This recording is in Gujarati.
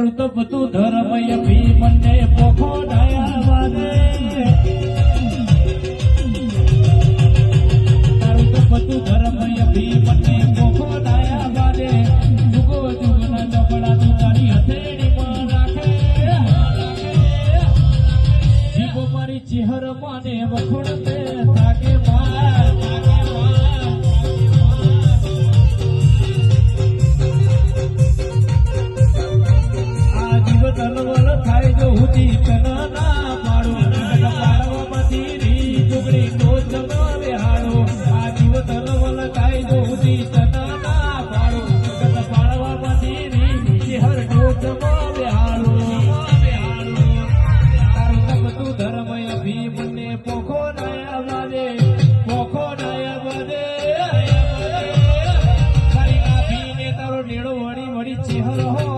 તારું તો બધું ધર્મય ભી મને પોખો ડાયા વાદે તારું તો બધું ધર્મય ભી મને પોખો ડાયા વાદે જુગો જુગના ચોપડા તું તારી હથેળીમાં રાખે જીવો મારી ચહેર માને વખોડતે થાકે માર તલવલ થાય જો હુજી તના ના પાડો પાડવામાંથી રી ટુકડી તો જમાવે હાડો આ જીવ તલવલ થાય જો હુજી તના ના પાડો પાડવામાંથી રી ચહેર તો જમાવે હાડો તારું તપતું ધર્મય ભી મને પોખો નાયા વાદે તારી ના ભીને તારો નેડો વળી વળી ચહેર હો